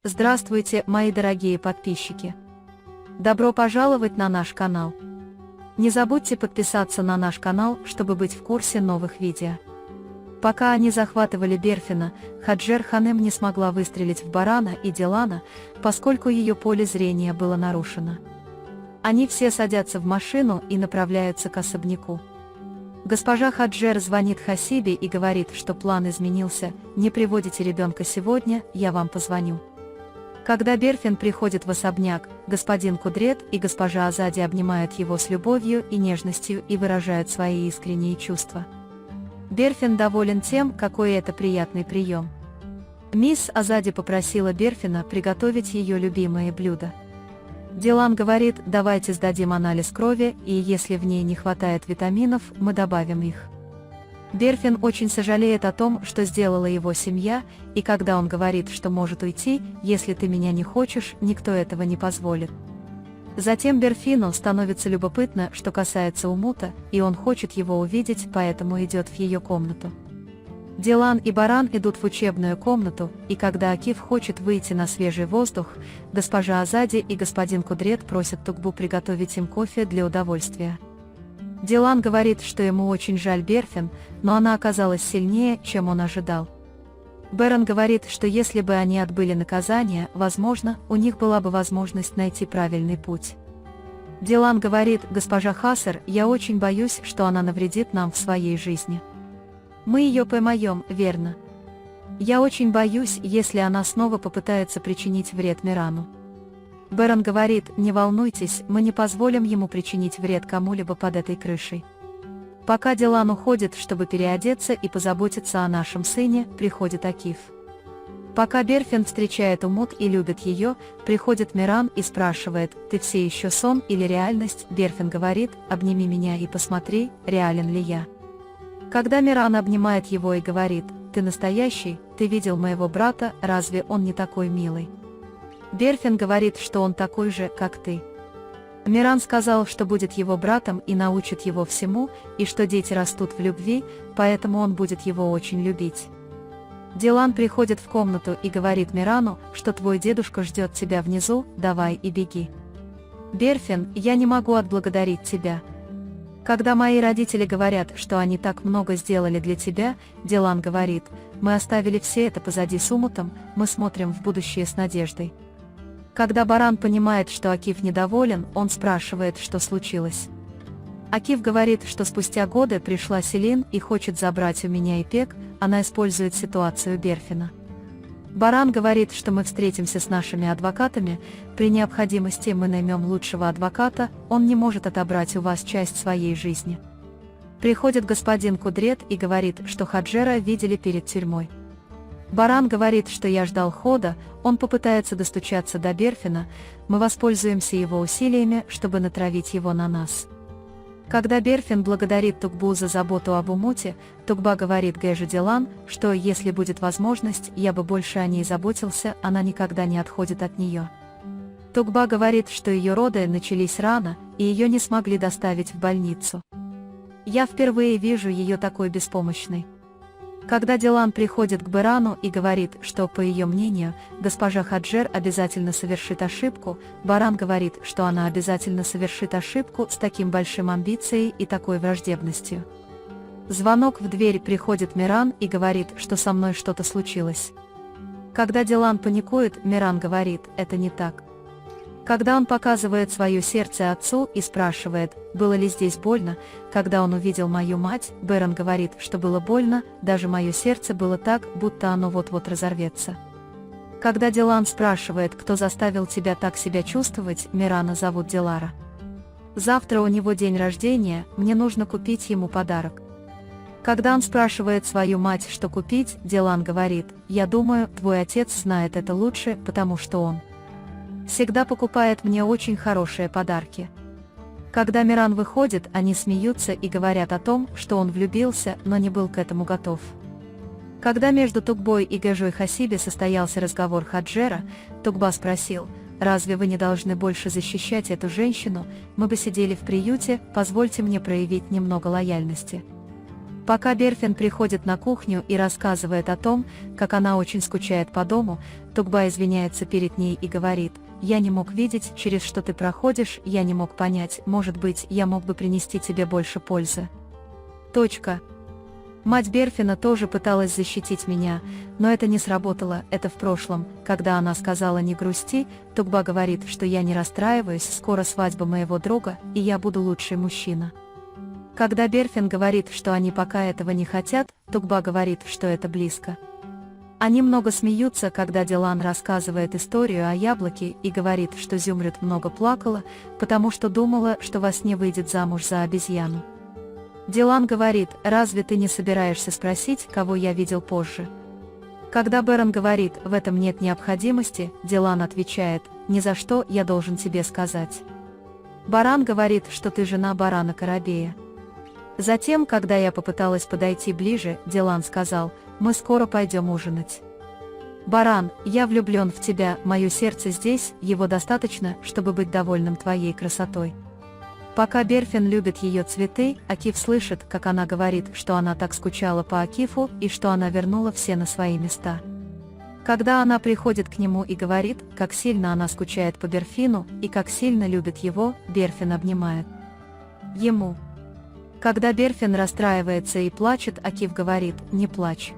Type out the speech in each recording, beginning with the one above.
Здравствуйте, мои дорогие подписчики! Добро пожаловать на наш канал! Не забудьте подписаться на наш канал, чтобы быть в курсе новых видео. Пока они захватывали Берфина, Хаджер Ханем не смогла выстрелить в Барана и Дилана, поскольку ее поле зрения было нарушено. Они все садятся в машину и направляются к особняку. Госпожа Хаджер звонит Хасибе и говорит, что план изменился: не приводите ребенка сегодня, я вам позвоню. Когда Берфин приходит в особняк, господин Кудрет и госпожа Азади обнимают его с любовью и нежностью и выражают свои искренние чувства. Берфин доволен тем, какой это приятный прием. Мисс Азади попросила Берфина приготовить ее любимое блюдо. Дилан говорит: давайте сдадим анализ крови, и если в ней не хватает витаминов, мы добавим их. Берфин очень сожалеет о том, что сделала его семья, и когда он говорит, что может уйти, если ты меня не хочешь, никто этого не позволит. Затем Берфину становится любопытно, что касается Умута, и он хочет его увидеть, поэтому идет в ее комнату. Дилан и Баран идут в учебную комнату, и когда Акиф хочет выйти на свежий воздух, госпожа Азади и господин Кудрет просят Тугбу приготовить им кофе для удовольствия. Дилан говорит, что ему очень жаль Берфин, но она оказалась сильнее, чем он ожидал. Беран говорит, что если бы они отбыли наказание, возможно, у них была бы возможность найти правильный путь. Дилан говорит: госпожа Хасер, я очень боюсь, что она навредит нам в своей жизни. Мы ее поймаем, верно? Я очень боюсь, если она снова попытается причинить вред Мирану. Беран говорит: не волнуйтесь, мы не позволим ему причинить вред кому-либо под этой крышей. Пока Дилан уходит, чтобы переодеться и позаботиться о нашем сыне, приходит Акиф. Пока Берфин встречает Умут и любит ее, приходит Миран и спрашивает: ты все еще сон или реальность? Берфин говорит: обними меня и посмотри, реален ли я. Когда Миран обнимает его и говорит: ты настоящий, ты видел моего брата, разве он не такой милый? Берфин говорит, что он такой же, как ты. Миран сказал, что будет его братом и научит его всему, и что дети растут в любви, поэтому он будет его очень любить. Дилан приходит в комнату и говорит Мирану, что твой дедушка ждет тебя внизу, давай и беги. Берфин: я не могу отблагодарить тебя. Когда мои родители говорят, что они так много сделали для тебя, Дилан говорит: мы оставили все это позади с Умутом, мы смотрим в будущее с надеждой. Когда Баран понимает, что Акиф недоволен, он спрашивает, что случилось. Акиф говорит, что спустя годы пришла Селин и хочет забрать у меня Ипек, она использует ситуацию Берфина. Баран говорит, что мы встретимся с нашими адвокатами, при необходимости мы наймем лучшего адвоката, он не может отобрать у вас часть своей жизни. Приходит господин Кудрет и говорит, что Хаджера видели перед тюрьмой. Баран говорит, что я ждал хода, он попытается достучаться до Берфина, мы воспользуемся его усилиями, чтобы натравить его на нас. Когда Берфин благодарит Тугбу за заботу об Умуте, Тугба говорит Гэжу Дилан, что если будет возможность, я бы больше о ней заботился, она никогда не отходит от нее. Тугба говорит, что ее роды начались рано, и ее не смогли доставить в больницу. Я впервые вижу ее такой беспомощной. Когда Дилан приходит к Берану и говорит, что, по ее мнению, госпожа Хаджер обязательно совершит ошибку, Баран говорит, что она обязательно совершит ошибку с таким большим амбицией и такой враждебностью. Звонок в дверь, приходит Миран и говорит, что со мной что-то случилось. Когда Дилан паникует, Миран говорит: это не так. Когда он показывает свое сердце отцу и спрашивает, было ли здесь больно, когда он увидел мою мать, Беран говорит, что было больно, даже мое сердце было так, будто оно вот-вот разорвется. Когда Дилан спрашивает, кто заставил тебя так себя чувствовать, Мирана зовут Дилара. Завтра у него день рождения, мне нужно купить ему подарок. Когда он спрашивает свою мать, что купить, Дилан говорит: я думаю, твой отец знает это лучше, потому что он всегда покупает мне очень хорошие подарки. Когда Миран выходит, они смеются и говорят о том, что он влюбился, но не был к этому готов. Когда между Тугбой и Гэжой Хасиби состоялся разговор Хаджера, Тугба спросил: разве вы не должны больше защищать эту женщину, мы бы сидели в приюте, позвольте мне проявить немного лояльности. Пока Берфин приходит на кухню и рассказывает о том, как она очень скучает по дому, Тугба извиняется перед ней и говорит: «Я не мог видеть, через что ты проходишь, я не мог понять, может быть, я мог бы принести тебе больше пользы». Мать Берфина тоже пыталась защитить меня, но это не сработало, это в прошлом. Когда она сказала «не грусти», Тугба говорит, что я не расстраиваюсь, скоро свадьба моего друга, и я буду лучший мужчина. Когда Берфин говорит, что они пока этого не хотят, Тугба говорит, что это близко. Они много смеются, когда Дилан рассказывает историю о яблоке и говорит, что Зюмрюд много плакала, потому что думала, что во сне выйдет замуж за обезьяну. Дилан говорит: «Разве ты не собираешься спросить, кого я видел позже?» Когда Берон говорит: «В этом нет необходимости», Дилан отвечает: «Ни за что, я должен тебе сказать». Баран говорит, что ты жена барана Карабея. Затем, когда я попыталась подойти ближе, Дилан сказал: «Мы скоро пойдем ужинать». Баран: «Я влюблен в тебя, мое сердце здесь, его достаточно, чтобы быть довольным твоей красотой». Пока Берфин любит ее цветы, Акиф слышит, как она говорит, что она так скучала по Акифу и что она вернула все на свои места. Когда она приходит к нему и говорит, как сильно она скучает по Берфину и как сильно любит его, Берфин обнимает ему. Когда Берфин расстраивается и плачет, Акиф говорит: «Не плачь».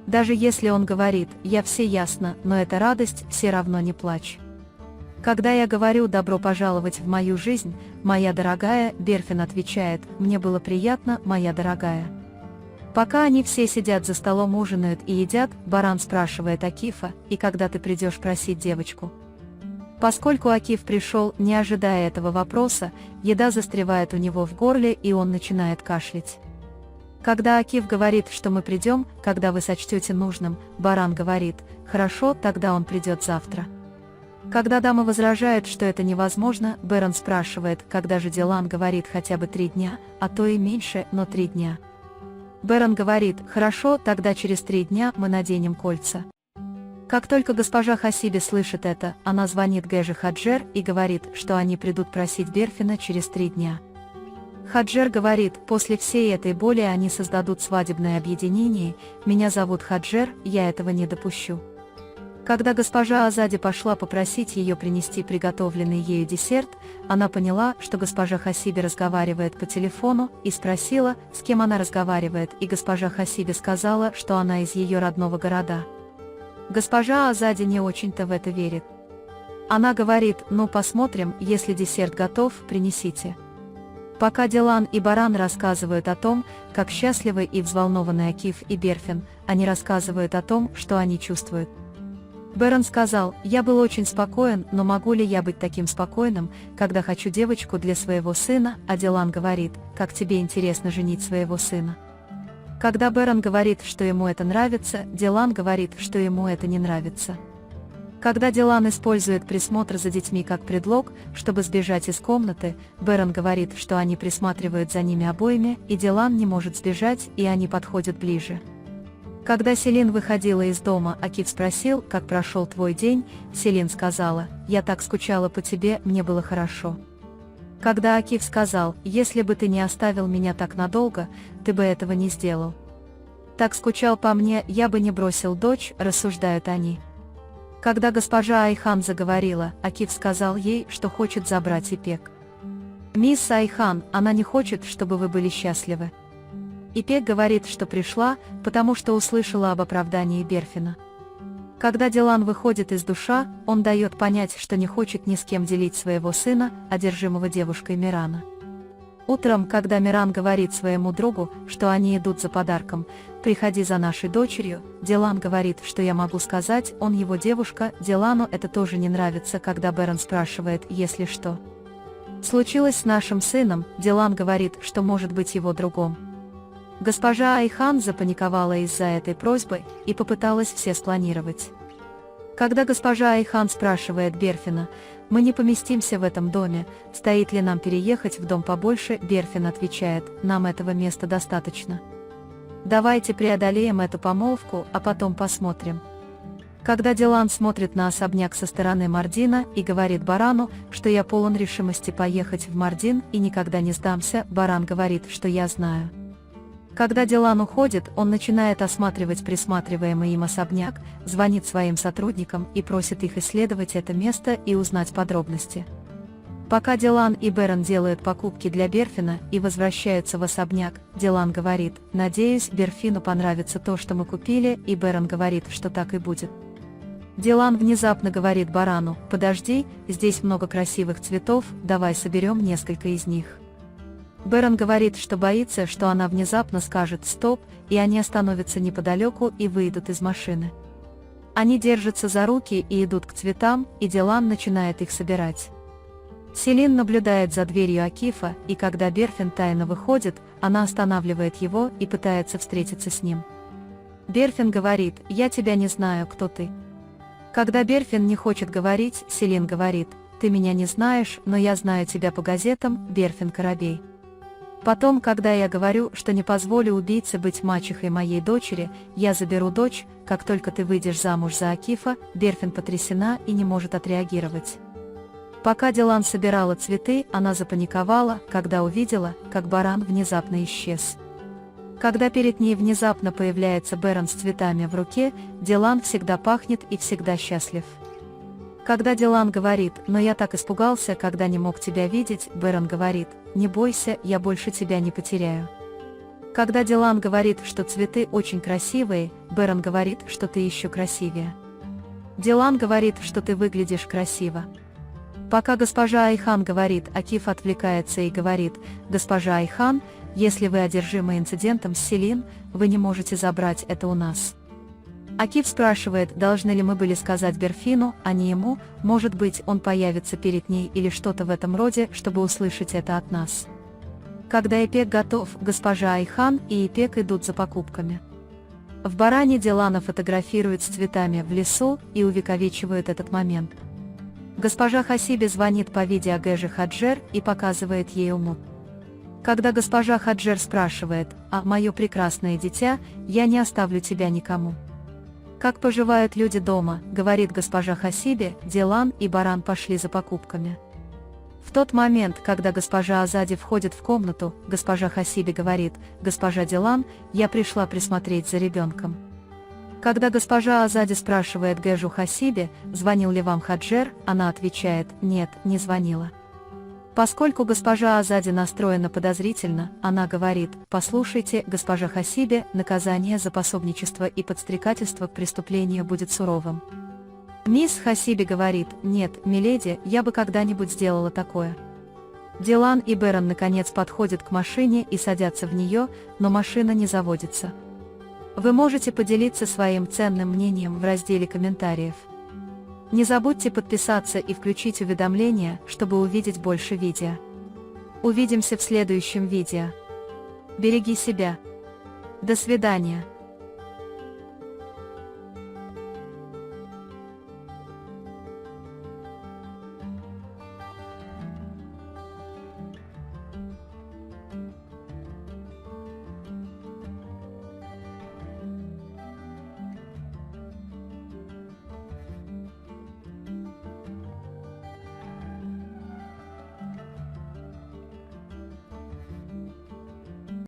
Даже если он говорит: «Я все ясно, но это радость, все равно не плачь». Когда я говорю «добро пожаловать в мою жизнь, моя дорогая», Берфин отвечает: «Мне было приятно, моя дорогая». Пока они все сидят за столом, ужинают и едят, Баран спрашивает Акифа: «И когда ты придешь просить девочку?» Поскольку Акиф пришел, не ожидая этого вопроса, еда застревает у него в горле и он начинает кашлять. Когда Акиф говорит, что мы придем, когда вы сочтете нужным, Баран говорит: «Хорошо, тогда он придет завтра». Когда дама возражает, что это невозможно, Берон спрашивает, когда же Дилан говорит хотя бы 3 дня, а то и меньше, но 3 дня. Берон говорит: «Хорошо, тогда через 3 дня мы наденем кольца». Как только госпожа Хасиби слышит это, она звонит Гэже Хаджер и говорит, что они придут просить Берфина через 3 дня. Хаджер говорит: «После всей этой боли они создадут свадебное объединение, меня зовут Хаджер, я этого не допущу». Когда госпожа Азади пошла попросить ее принести приготовленный ею десерт, она поняла, что госпожа Хасиби разговаривает по телефону, и спросила, с кем она разговаривает, и госпожа Хасиби сказала, что она из ее родного города. Госпожа Азади не очень-то в это верит. Она говорит: «Ну посмотрим, если десерт готов, принесите». Пока Дилан и Баран рассказывают о том, как счастливы и взволнованы Акиф и Берфин, они рассказывают о том, что они чувствуют. Берон сказал: «Я был очень спокоен, но могу ли я быть таким спокойным, когда хочу девочку для своего сына?» А Дилан говорит: «Как тебе интересно женить своего сына?» Когда Берон говорит, что ему это нравится, Дилан говорит, что ему это не нравится. Когда Дилан использует присмотр за детьми как предлог, чтобы сбежать из комнаты, Берон говорит, что они присматривают за ними обоими, и Дилан не может сбежать, и они подходят ближе. Когда Селин выходила из дома, Акиф спросил: «Как прошел твой день?» Селин сказала: «Я так скучала по тебе, мне было хорошо». Когда Акиф сказал: «Если бы ты не оставил меня так надолго, ты бы этого не сделал. Так скучал по мне, я бы не бросил дочь», рассуждают они. Когда госпожа Айхан заговорила, Акиф сказал ей, что хочет забрать Ипек. «Мисс Айхан, она не хочет, чтобы вы были счастливы». Ипек говорит, что пришла, потому что услышала об оправдании Берфина. Когда Дилан выходит из душа, он дает понять, что не хочет ни с кем делить своего сына, одержимого девушкой Мирана. Утром, когда Миран говорит своему другу, что они идут за подарком: «Приходи за нашей дочерью», Дилан говорит, что я могу сказать, он его девушка. Дилану это тоже не нравится, когда Берон спрашивает: «Если что случилось с нашим сыном», Дилан говорит, что может быть его другом. Госпожа Айхан запаниковала из-за этой просьбы и попыталась все спланировать. Когда госпожа Айхан спрашивает Берфина: «Мы не поместимся в этом доме, стоит ли нам переехать в дом побольше?» Берфин отвечает: «Нам этого места достаточно. Давайте преодолеем эту помолвку, а потом посмотрим». Когда Дилан смотрит на особняк со стороны Мардина и говорит Барану, что я полон решимости поехать в Мардин и никогда не сдамся, Баран говорит, что я знаю. Когда Дилан уходит, он начинает осматривать присматриваемый им особняк, звонит своим сотрудникам и просит их исследовать это место и узнать подробности. Пока Дилан и Берен делают покупки для Берфина и возвращаются в особняк, Дилан говорит: «Надеюсь, Берфину понравится то, что мы купили», и Берен говорит, что так и будет. Дилан внезапно говорит барану: «Подожди, здесь много красивых цветов, давай соберем несколько из них». Берен говорит, что боится, что она внезапно скажет «стоп», и они остановятся неподалеку и выйдут из машины. Они держатся за руки и идут к цветам, и Дилан начинает их собирать. Селин наблюдает за дверью Акифа, и когда Берфин тайно выходит, она останавливает его и пытается встретиться с ним. Берфин говорит: «Я тебя не знаю, кто ты». Когда Берфин не хочет говорить, Селин говорит: «Ты меня не знаешь, но я знаю тебя по газетам, Берфин Коробей». Потом, когда я говорю, что не позволю убийце быть мачехой моей дочери, я заберу дочь, как только ты выйдешь замуж за Акифа, Берфин потрясена и не может отреагировать. Пока Дилан собирала цветы, она запаниковала, когда увидела, как баран внезапно исчез. Когда перед ней внезапно появляется Берен с цветами в руке, Дилан всегда пахнет и всегда счастлив. Когда Дилан говорит: «Но я так испугался, когда не мог тебя видеть», Берен говорит: «Не бойся, я больше тебя не потеряю». Когда Дилан говорит, что цветы очень красивые, Берен говорит, что ты еще красивее. Дилан говорит, что ты выглядишь красиво. Пока госпожа Айхан говорит, Акиф отвлекается и говорит: «Госпожа Айхан, если вы одержимы инцидентом с Селин, вы не можете забрать это у нас». Акиф спрашивает, должны ли мы были сказать Берфину, а не ему, может быть, он появится перед ней или что-то в этом роде, чтобы услышать это от нас. Когда Ипек готов, госпожа Айхан и Ипек идут за покупками. В баране Дилана фотографируют с цветами в лесу и увековечивают этот момент. Госпожа Хасиби звонит по видео Гэжи Хаджер и показывает ей Умут. Когда госпожа Хаджер спрашивает: «А, мое прекрасное дитя, я не оставлю тебя никому». «Как поживают люди дома?» — говорит госпожа Хасиби, Дилан и баран пошли за покупками. В тот момент, когда госпожа Азади входит в комнату, госпожа Хасиби говорит: «Госпожа Дилан, я пришла присмотреть за ребенком». Когда госпожа Азади спрашивает Гэжу Хасиби, звонил ли вам Хаджер, она отвечает: «Нет, не звонила». Поскольку госпожа Азади настроена подозрительно, она говорит: «Послушайте, госпожа Хасиби, наказание за пособничество и подстрекательство к преступлению будет суровым». Мисс Хасиби говорит: «Нет, миледи, я бы когда-нибудь сделала такое». Дилан и Берен наконец подходят к машине и садятся в нее, но машина не заводится. Вы можете поделиться своим ценным мнением в разделе комментариев. Не забудьте подписаться и включить уведомления, чтобы увидеть больше видео. Увидимся в следующем видео. Береги себя. До свидания.